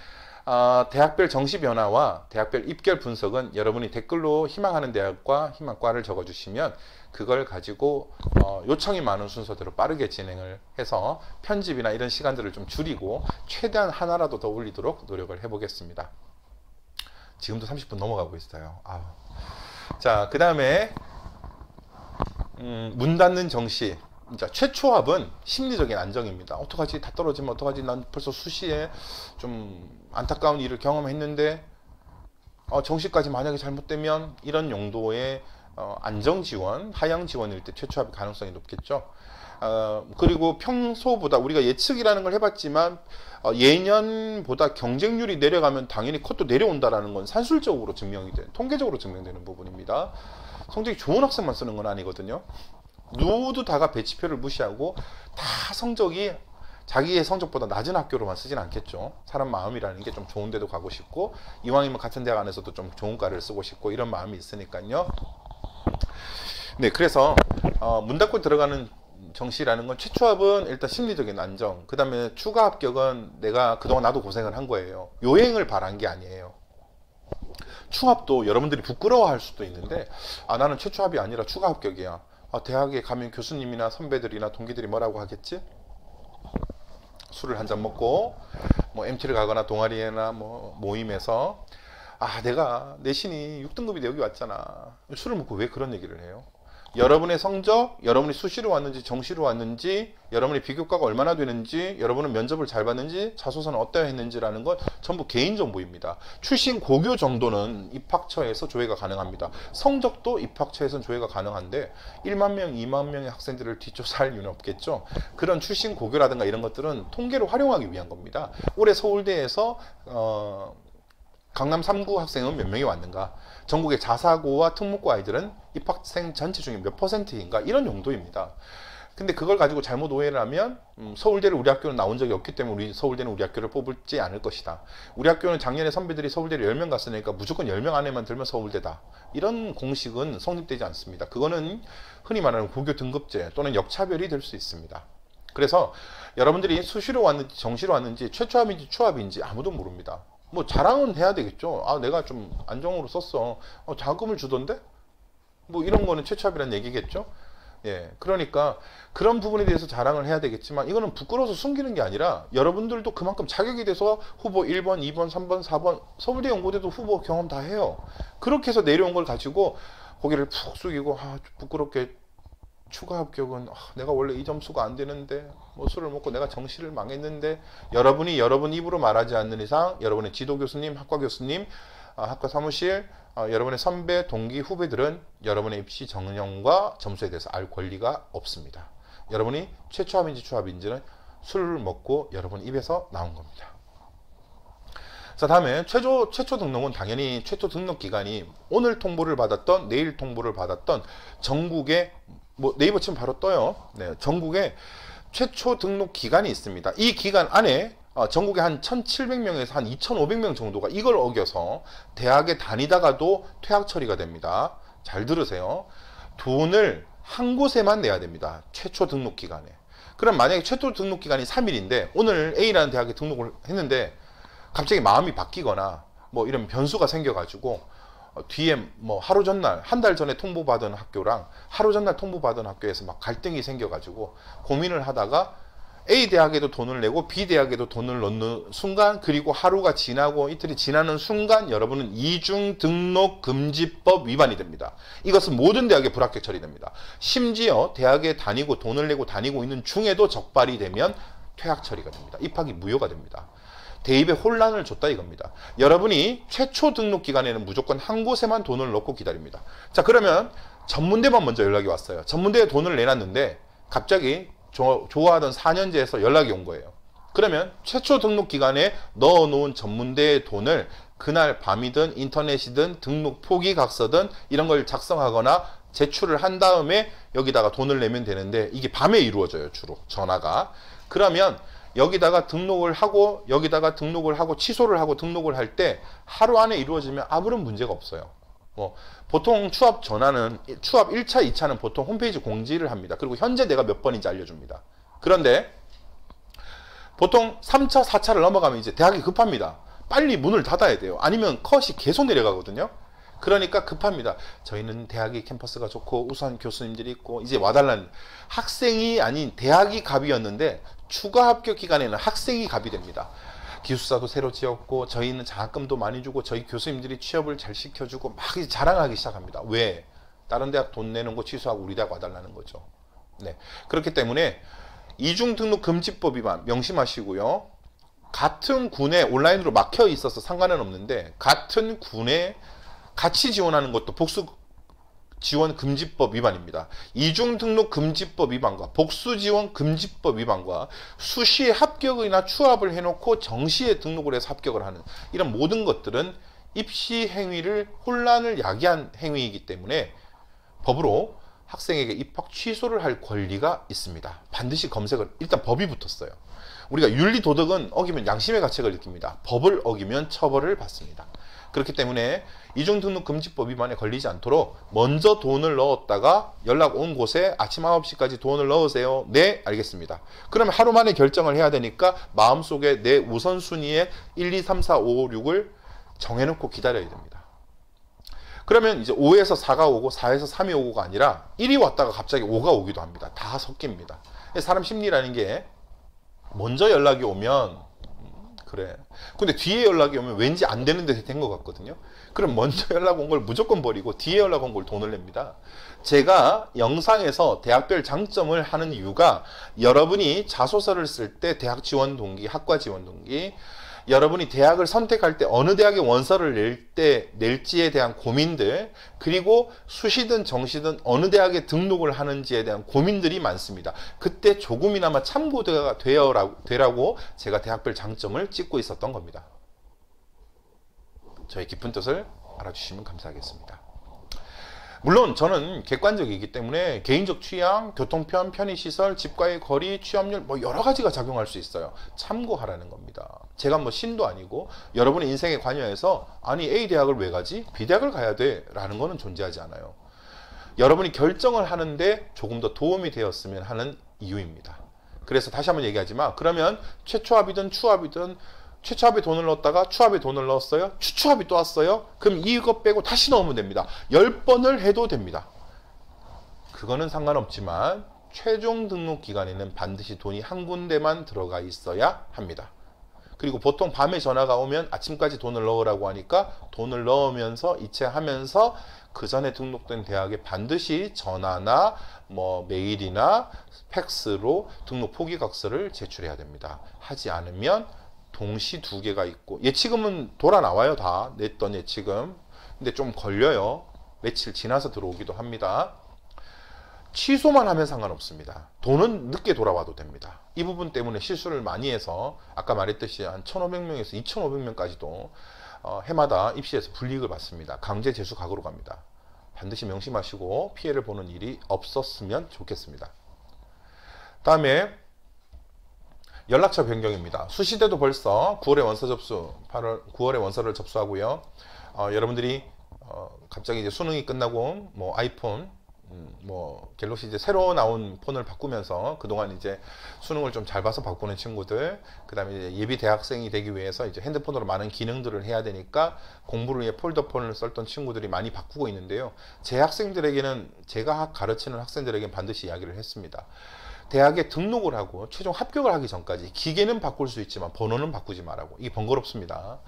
대학별 정시 변화와 대학별 입결 분석은 여러분이 댓글로 희망하는 대학과 희망과를 적어주시면 그걸 가지고 요청이 많은 순서대로 빠르게 진행을 해서 편집이나 이런 시간들을 좀 줄이고 최대한 하나라도 더 올리도록 노력을 해보겠습니다. 지금도 30분 넘어가고 있어요. 자, 그 다음에 문 닫는 정시. 자, 최초합은 심리적인 안정입니다. 어떡하지? 다 떨어지면 어떡하지? 난 벌써 수시에 좀 안타까운 일을 경험했는데 정시까지 만약에 잘못되면 이런 용도의 안정 지원, 하향 지원일 때 최초합의 가능성이 높겠죠. 그리고 평소보다 우리가 예측이라는 걸 해봤지만 예년보다 경쟁률이 내려가면 당연히 컷도 내려온다라는 건 산술적으로 증명이 돼, 통계적으로 증명되는 부분입니다. 성적이 좋은 학생만 쓰는 건 아니거든요. 누구도 다가 배치표를 무시하고 다 성적이 자기의 성적보다 낮은 학교로만 쓰진 않겠죠. 사람 마음이라는 게 좀 좋은 데도 가고 싶고 이왕이면 같은 대학 안에서도 좀 좋은 과를 쓰고 싶고 이런 마음이 있으니까요. 네, 그래서 문 닫고 들어가는 정시라는 건 최초합은 일단 심리적인 안정, 그 다음에 추가 합격은 내가 그동안 나도 고생을 한 거예요. 요행을 바란 게 아니에요. 추합도 여러분들이 부끄러워할 수도 있는데 나는 최초합이 아니라 추가 합격이야. 대학에 가면 교수님이나 선배들이나 동기들이 뭐라고 하겠지? 술을 한 잔 먹고 뭐 MT를 가거나 동아리나 뭐 모임에서 내가 내신이 6등급이 여기 왔잖아. 술을 먹고 왜 그런 얘기를 해요? 여러분의 성적, 여러분이 수시로 왔는지 정시로 왔는지, 여러분의 비교과가 얼마나 되는지, 여러분은 면접을 잘 봤는지, 자소서는 어떠했는지라는 건 전부 개인정보입니다. 출신 고교 정도는 입학처에서 조회가 가능합니다. 성적도 입학처에서는 조회가 가능한데 1만 명, 2만 명의 학생들을 뒷조사할 이유는 없겠죠. 그런 출신 고교라든가 이런 것들은 통계를 활용하기 위한 겁니다. 올해 서울대에서 강남 3구 학생은 몇 명이 왔는가, 전국의 자사고와 특목고 아이들은 입학생 전체 중에 몇 %인가, 이런 용도입니다. 근데 그걸 가지고 잘못 오해를 하면 서울대를 우리 학교는 나온 적이 없기 때문에 서울대는 우리 학교를 뽑지 않을 것이다. 우리 학교는 작년에 선배들이 서울대를 10명 갔으니까 무조건 10명 안에만 들면 서울대다. 이런 공식은 성립되지 않습니다. 그거는 흔히 말하는 고교 등급제 또는 역차별이 될 수 있습니다. 그래서 여러분들이 수시로 왔는지 정시로 왔는지 최초합인지 추합인지 아무도 모릅니다. 뭐 자랑은 해야 되겠죠. 내가 좀 안정으로 썼어. 자금을 주던데? 뭐 이런 거는 최초합이라는 얘기겠죠. 예, 그러니까 그런 부분에 대해서 자랑을 해야 되겠지만 이거는 부끄러워서 숨기는 게 아니라 여러분들도 그만큼 자격이 돼서 후보 1번, 2번, 3번, 4번 서울대 연고대도 후보 경험 다 해요. 그렇게 해서 내려온 걸 가지고 고개를 푹 숙이고 부끄럽게 추가 합격은 내가 원래 이 점수가 안 되는데 뭐 술을 먹고 내가 정시를 망했는데, 여러분이 여러분 입으로 말하지 않는 이상 여러분의 지도 교수님, 학과 교수님, 학과 사무실, 여러분의 선배, 동기, 후배들은 여러분의 입시 정령과 점수에 대해서 알 권리가 없습니다. 여러분이 최초합인지 추합인지는 술을 먹고 여러분 입에서 나온 겁니다. 자, 다음에 최초 등록은 당연히 최초 등록 기간이 오늘 통보를 받았던, 내일 통보를 받았던 전국의 네이버 치면 바로 떠요. 네, 전국에 최초 등록 기간이 있습니다. 이 기간 안에 전국에 한 1,700명에서 한 2,500명 정도가 이걸 어겨서 대학에 다니다가도 퇴학 처리가 됩니다. 잘 들으세요. 돈을 한 곳에만 내야 됩니다. 최초 등록 기간에. 그럼 만약에 최초 등록 기간이 3일인데 오늘 A라는 대학에 등록을 했는데 갑자기 마음이 바뀌거나 뭐 이런 변수가 생겨가지고 뒤에 뭐 하루 전날, 한 달 전에 통보받은 학교랑 하루 전날 통보받은 학교에서 막 갈등이 생겨가지고 고민을 하다가 A 대학에도 돈을 내고 B 대학에도 돈을 넣는 순간, 그리고 하루가 지나고 이틀이 지나는 순간 여러분은 이중 등록 금지법 위반이 됩니다. 이것은 모든 대학에 불합격 처리됩니다. 심지어 대학에 다니고 돈을 내고 다니고 있는 중에도 적발이 되면 퇴학 처리가 됩니다. 입학이 무효가 됩니다. 대입에 혼란을 줬다 이겁니다. 여러분이 최초 등록 기간에는 무조건 한 곳에만 돈을 넣고 기다립니다. 자, 그러면 전문대만 먼저 연락이 왔어요. 전문대에 돈을 내놨는데 갑자기 좋아하던 4년제에서 연락이 온 거예요. 그러면 최초 등록 기간에 넣어놓은 전문대의 돈을 그날 밤이든 인터넷이든 등록 포기각서든 이런 걸 작성하거나 제출을 한 다음에 여기다가 돈을 내면 되는데, 이게 밤에 이루어져요. 주로 전화가. 그러면 여기다가 등록을 하고 여기다가 등록을 하고 취소를 하고 등록을 할 때 하루 안에 이루어지면 아무런 문제가 없어요. 보통 추합 전화는 추합 1차, 2차는 보통 홈페이지 공지를 합니다. 그리고 현재 내가 몇 번인지 알려줍니다. 그런데 보통 3차, 4차를 넘어가면 이제 대학이 급합니다. 빨리 문을 닫아야 돼요. 아니면 컷이 계속 내려가거든요. 그러니까 급합니다. 저희는 대학이 캠퍼스가 좋고 우수한 교수님들이 있고 이제 와달라는, 학생이 아닌 대학이 갑이었는데 추가 합격 기간에는 학생이 갑이 됩니다. 기숙사도 새로 지었고 저희는 장학금도 많이 주고 저희 교수님들이 취업을 잘 시켜주고 막 이제 자랑하기 시작합니다. 왜? 다른 대학 돈 내는 거 취소하고 우리 대학 와달라는 거죠. 네. 그렇기 때문에 이중등록 금지법 위반 명심하시고요. 같은 군에 온라인으로 막혀 있어서 상관은 없는데 같은 군에 같이 지원하는 것도 복수 지원 금지법 위반입니다. 이중 등록 금지법 위반과 복수 지원 금지법 위반과 수시에 합격이나 추합을 해놓고 정시에 등록을 해서 합격을 하는 이런 모든 것들은 입시 행위를 혼란을 야기한 행위이기 때문에 법으로 학생에게 입학 취소를 할 권리가 있습니다. 반드시 검색을, 일단 법이 붙었어요. 우리가 윤리 도덕은 어기면 양심의 가책을 느낍니다. 법을 어기면 처벌을 받습니다. 그렇기 때문에 이중등록금지법 위반에 걸리지 않도록 먼저 돈을 넣었다가 연락 온 곳에 아침 9시까지 돈을 넣으세요. 네, 알겠습니다. 그러면 하루 만에 결정을 해야 되니까 마음속에 내 우선순위에 1, 2, 3, 4, 5, 6을 정해놓고 기다려야 됩니다. 그러면 이제 5에서 4가 오고 4에서 3이 오고가 아니라 1이 왔다가 갑자기 5가 오기도 합니다. 다 섞입니다. 사람 심리라는 게 먼저 연락이 오면 그래. 근데 뒤에 연락이 오면 왠지 안 되는데 된 것 같거든요. 그럼 먼저 연락 온 걸 무조건 버리고 뒤에 연락 온 걸 돈을 냅니다. 제가 영상에서 대학별 장점을 하는 이유가 여러분이 자소서를 쓸 때 대학 지원 동기, 학과 지원 동기, 여러분이 대학을 선택할 때 어느 대학에 원서를 낼지에 대한 고민들, 그리고 수시든 정시든 어느 대학에 등록을 하는지에 대한 고민들이 많습니다. 그때 조금이나마 참고가 되라고 제가 대학별 장점을 찍고 있었던 겁니다. 저의 깊은 뜻을 알아주시면 감사하겠습니다. 물론 저는 객관적이기 때문에 개인적 취향, 교통편, 편의시설, 집과의 거리, 취업률 뭐 여러 가지가 작용할 수 있어요. 참고하라는 겁니다. 제가 뭐 신도 아니고 여러분의 인생에 관여해서 아니 A 대학을 왜 가지? B 대학을 가야 돼 라는 거는 존재하지 않아요. 여러분이 결정을 하는데 조금 더 도움이 되었으면 하는 이유입니다. 그래서 다시 한번 얘기하지만 그러면 최초합이든 추합이든 최초합에 돈을 넣었다가 추합에 돈을 넣었어요. 추추합이 또 왔어요. 그럼 이거 빼고 다시 넣으면 됩니다. 10번을 해도 됩니다. 그거는 상관없지만 최종 등록 기간에는 반드시 돈이 한 군데만 들어가 있어야 합니다. 그리고 보통 밤에 전화가 오면 아침까지 돈을 넣으라고 하니까 돈을 넣으면서 이체하면서 그 전에 등록된 대학에 반드시 전화나 뭐 메일이나 팩스로 등록 포기각서를 제출해야 됩니다. 하지 않으면 동시 2개가 있고 예치금은 돌아 나와요. 다 냈던 예치금. 근데 좀 걸려요. 며칠 지나서 들어오기도 합니다. 취소만 하면 상관없습니다. 돈은 늦게 돌아와도 됩니다. 이 부분 때문에 실수를 많이 해서 아까 말했듯이 한 1,500명에서 2,500명까지도 해마다 입시에서 불이익을 받습니다. 강제 재수 각오로 갑니다. 반드시 명심하시고 피해를 보는 일이 없었으면 좋겠습니다. 다음에 연락처 변경입니다. 수시대도 벌써 9월에 원서 접수, 9월에 원서를 접수하고요. 여러분들이 갑자기 이제 수능이 끝나고 뭐 아이폰 뭐 갤럭시 이제 새로 나온 폰을 바꾸면서 그동안 이제 수능을 좀 잘 봐서 바꾸는 친구들, 그다음에 이제 예비 대학생이 되기 위해서 이제 핸드폰으로 많은 기능들을 해야 되니까 공부를 위해 폴더폰을 썼던 친구들이 많이 바꾸고 있는데요. 제 학생들에게는, 제가 가르치는 학생들에게는 반드시 이야기를 했습니다. 대학에 등록을 하고 최종 합격을 하기 전까지 기계는 바꿀 수 있지만 번호는 바꾸지 말라고. 이게 번거롭습니다.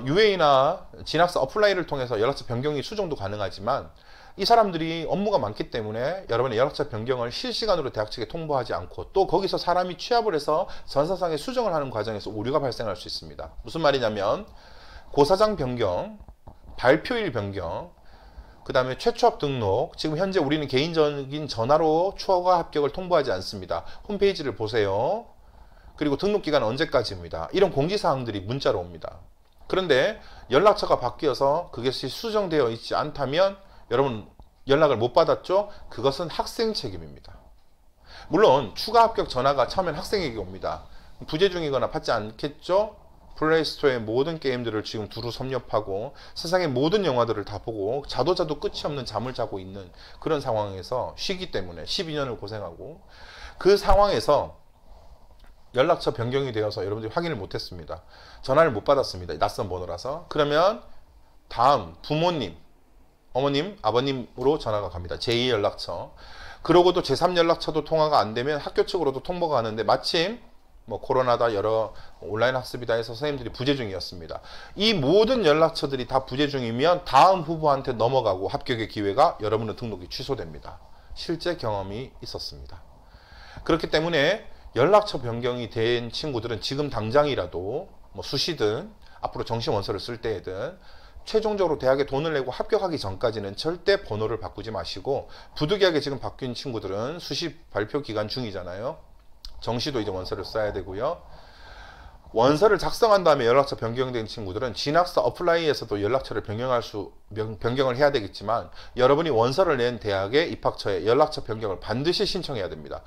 UA나 진학사 어플라이를 통해서 연락처 변경이 수정도 가능하지만 이 사람들이 업무가 많기 때문에 여러분의 연락처 변경을 실시간으로 대학 측에 통보하지 않고, 또 거기서 사람이 취합을 해서 전산상에 수정을 하는 과정에서 오류가 발생할 수 있습니다. 무슨 말이냐면 고사장 변경, 발표일 변경, 그 다음에 최초합 등록, 지금 현재 우리는 개인적인 전화로 추가 합격을 통보하지 않습니다. 홈페이지를 보세요. 그리고 등록기간은 언제까지입니다. 이런 공지사항들이 문자로 옵니다. 그런데 연락처가 바뀌어서 그것이 수정되어 있지 않다면 여러분 연락을 못 받았죠? 그것은 학생 책임입니다. 물론 추가 합격 전화가 처음엔 학생에게 옵니다. 부재 중이거나 받지 않겠죠? 플레이스토어의 모든 게임들을 지금 두루 섭렵하고 세상의 모든 영화들을 다 보고 자도 끝이 없는 잠을 자고 있는 그런 상황에서 쉬기 때문에 12년을 고생하고, 그 상황에서 연락처 변경이 되어서 여러분들이 확인을 못했습니다. 전화를 못 받았습니다. 낯선 번호라서. 그러면 다음 부모님, 어머님, 아버님으로 전화가 갑니다. 제2 연락처. 그러고도 제3 연락처도 통화가 안 되면 학교 측으로도 통보가 가는데 마침 뭐 코로나다 여러 온라인 학습이다 해서 선생님들이 부재 중이었습니다. 이 모든 연락처들이 다 부재 중이면 다음 후보한테 넘어가고 합격의 기회가, 여러분의 등록이 취소됩니다. 실제 경험이 있었습니다. 그렇기 때문에 연락처 변경이 된 친구들은 지금 당장이라도 뭐 수시든 앞으로 정시 원서를 쓸 때에든 최종적으로 대학에 돈을 내고 합격하기 전까지는 절대 번호를 바꾸지 마시고, 부득이하게 지금 바뀐 친구들은 수시 발표 기간 중이잖아요. 정시도 이제 원서를 써야 되고요. 원서를 작성한 다음에 연락처 변경된 친구들은 진학사 어플라이에서도 연락처를 변경을 해야 되겠지만, 여러분이 원서를 낸 대학의 입학처에 연락처 변경을 반드시 신청해야 됩니다.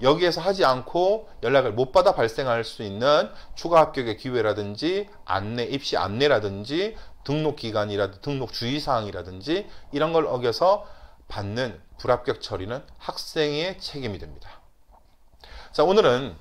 여기에서 하지 않고 연락을 못 받아 발생할 수 있는 추가 합격의 기회라든지 안내, 입시 안내라든지 등록 기간이라든지 등록 주의사항이라든지 이런 걸 어겨서 받는 불합격 처리는 학생의 책임이 됩니다. 자, 오늘은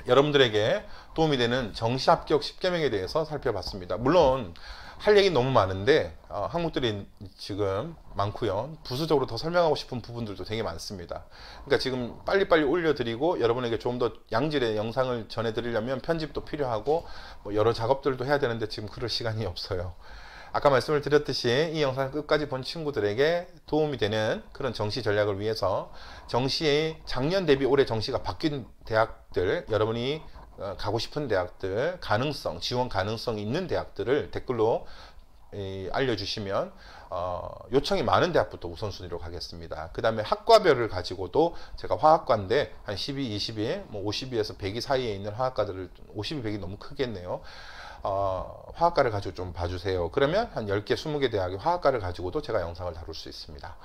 여러분들에게 도움이 되는 정시 합격 10개명에 대해서 살펴봤습니다. 물론 할 얘기 너무 많은데 항목들이 지금 많고요. 부수적으로 더 설명하고 싶은 부분들도 되게 많습니다. 그러니까 지금 빨리빨리 올려드리고 여러분에게 좀 더 양질의 영상을 전해드리려면 편집도 필요하고 뭐 여러 작업들도 해야 되는데 지금 그럴 시간이 없어요. 아까 말씀을 드렸듯이 이 영상을 끝까지 본 친구들에게 도움이 되는 그런 정시 전략을 위해서 정시의 작년 대비 올해 정시가 바뀐 대학들, 여러분이 가고 싶은 대학들, 가능성, 지원 가능성이 있는 대학들을 댓글로 알려주시면 요청이 많은 대학부터 우선순위로 가겠습니다. 그 다음에 학과별을 가지고도 제가 화학과인데 한 12, 20이, 뭐 52에서 100이 사이에 있는 화학과들을, 50이 100이 너무 크겠네요. 화학과를 가지고 좀 봐주세요. 그러면 한 10개, 20개 대학의 화학과를 가지고도 제가 영상을 다룰 수 있습니다.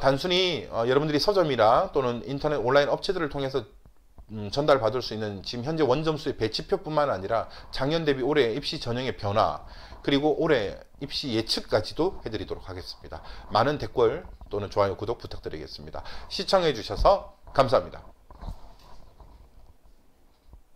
단순히 여러분들이 서점이나 또는 인터넷 온라인 업체들을 통해서 전달받을 수 있는 지금 현재 원점수의 배치표뿐만 아니라 작년 대비 올해 입시 전형의 변화, 그리고 올해 입시 예측까지도 해드리도록 하겠습니다. 많은 댓글 또는 좋아요, 구독 부탁드리겠습니다. 시청해 주셔서 감사합니다.